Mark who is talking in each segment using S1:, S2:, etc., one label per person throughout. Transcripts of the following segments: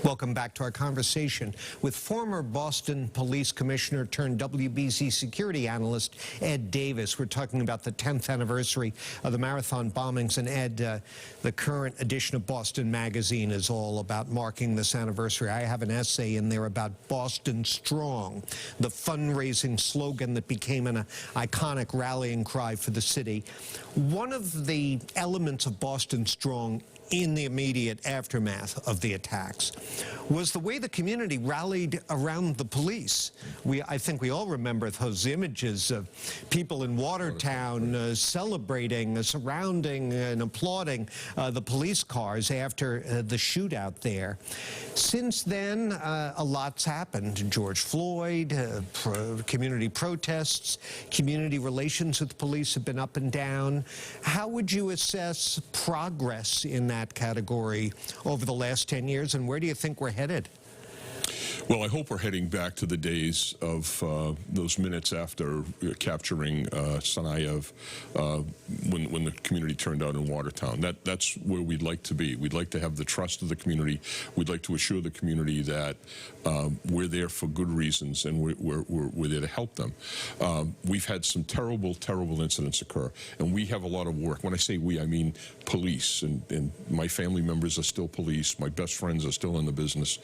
S1: Welcome back to our conversation with former Boston Police Commissioner turned WBZ security analyst Ed Davis. We're talking about the 10th anniversary of the marathon bombings. And Ed, the current edition of Boston Magazine is all about marking this anniversary. I have an essay in there about Boston Strong, the fundraising slogan that became an iconic rallying cry for the city. One of the elements of Boston Strong in the immediate aftermath of the attacks was the way the community rallied around the police. I think we all remember those images of people in Watertown celebrating, surrounding and applauding the police cars after the shootout there. Since then, a lot's happened. George Floyd, community protests, community relations with police have been up and down. How would you assess progress in that category over the last 10 years, and where do you think we're headed?
S2: Well, I hope we're heading back to the days of those minutes after capturing Tsarnaev when the community turned out in Watertown. That's where we'd like to be. We'd like to have the trust of the community. We'd like to assure the community that we're there for good reasons and we're there to help them. We've had some terrible, terrible incidents occur, and we have a lot of work. When I say we, I mean police, and my family members are still police. My best friends are still in the business.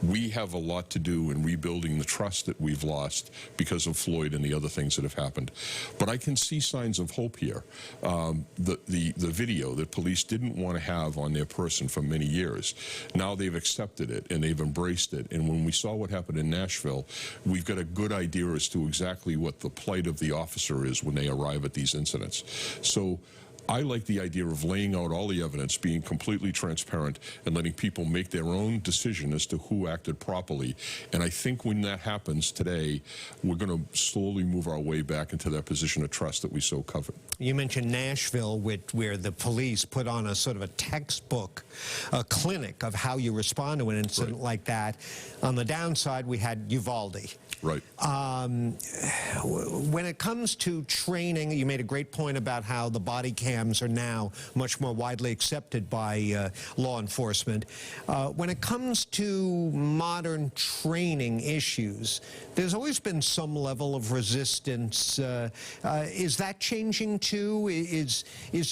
S2: We have a lot to do in rebuilding the trust that we've lost because of Floyd and the other things that have happened. But I can see signs of hope here. The video that police didn't want to have on their person for many years, now they've accepted it and they've embraced it. And when we saw what happened in Nashville, we've got a good idea as to exactly what the plight of the officer is when they arrive at these incidents. So I like the idea of laying out all the evidence, being completely transparent, and letting people make their own decision as to who acted properly. And I think when that happens today, we're going to slowly move our way back into that position of trust that we so covet.
S1: You mentioned Nashville, where the police put on a sort of a textbook, a clinic of how you respond to an incident like that. On the downside, we had Uvalde.
S2: Right.
S1: When it comes to training, you made a great point about how the body cams are now much more widely accepted by law enforcement. When it comes to modern training issues, there's always been some level of resistance. Is that changing too? Is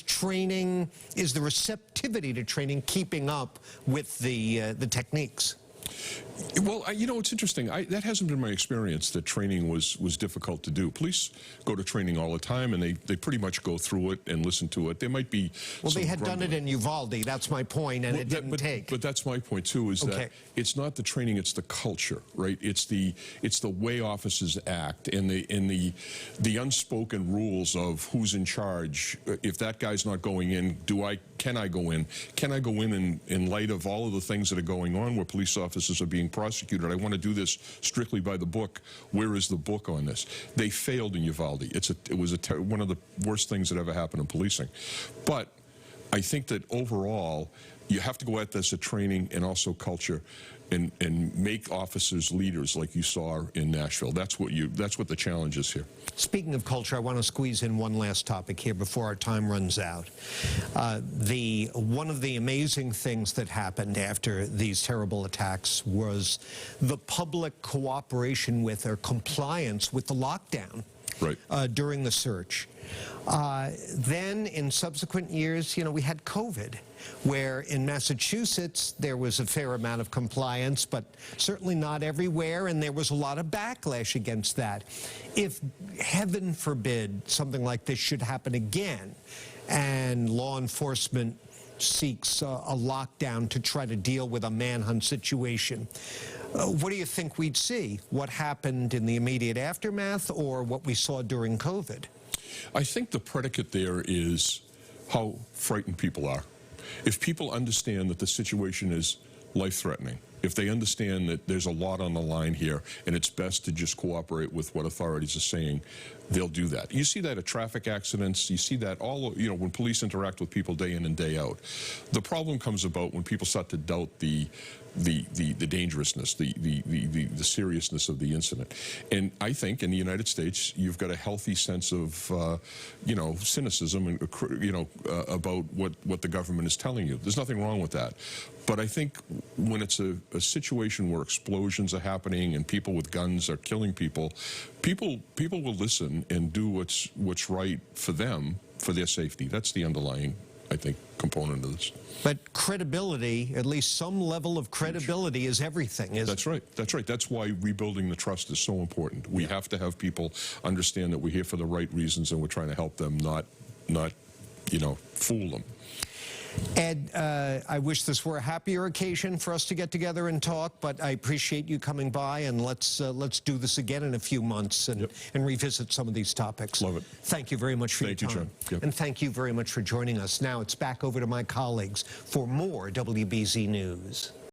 S1: training, is the receptivity to training keeping up with the techniques?
S2: Well, you know, it's interesting. That hasn't been my experience, that training was difficult to do. Police go to training all the time, and they pretty much go through it and listen to it. There might be
S1: well, they had done it in Uvalde. That's my point, and it didn't take.
S2: But that's my point too. Is that it's not the training; it's the culture, right? It's the way officers act, and the unspoken rules of who's in charge. If that guy's not going in, can I go in? Can I go in light of all of the things that are going on where police officers are being prosecuted? I want to do this strictly by the book. Where is the book on this? They failed in Uvalde. It was one of the worst things that ever happened in policing. But I think that overall, you have to go at this at training and also culture, and make officers leaders like you saw in Nashville. That's what the challenge is here.
S1: Speaking of culture, I want to squeeze in one last topic here before our time runs out. One of the amazing things that happened after these terrible attacks was the public cooperation with or compliance with the lockdown. Right. During the search. Then in subsequent years, you know, we had COVID, where in Massachusetts there was a fair amount of compliance, but certainly not everywhere, and there was a lot of backlash against that. If, heaven forbid, something like this should happen again, and law enforcement seeks a lockdown to try to deal with a manhunt situation, what do you think we'd see? What happened in the immediate aftermath, or what we saw during COVID?
S2: I think the predicate there is how frightened people are. If people understand that the situation is life-threatening, if they understand that there's a lot on the line here and it's best to just cooperate with what authorities are saying, they'll do that. You see that at traffic accidents. You see that all, when police interact with people day in and day out. The problem comes about when people start to doubt the dangerousness, the seriousness of the incident. And I think in the United States, you've got a healthy sense of, cynicism and, about what the government is telling you. There's nothing wrong with that. But I think when it's a situation where explosions are happening and people with guns are killing people, people will listen and do what's right for them, for their safety. That's the underlying, I think, component of this.
S1: But credibility, at least some level of credibility, is everything, isn't it?
S2: That's right. That's right. That's why rebuilding the trust is so important. We have to have people understand that we're here for the right reasons and we're trying to help them, not fool them.
S1: Ed, I wish this were a happier occasion for us to get together and talk, but I appreciate you coming by, and let's do this again in a few months and revisit some of these topics.
S2: Love it.
S1: Thank you very much for your time.
S2: Thank you, John.
S1: And thank you very much for joining us. Now it's back over to my colleagues for more WBZ News.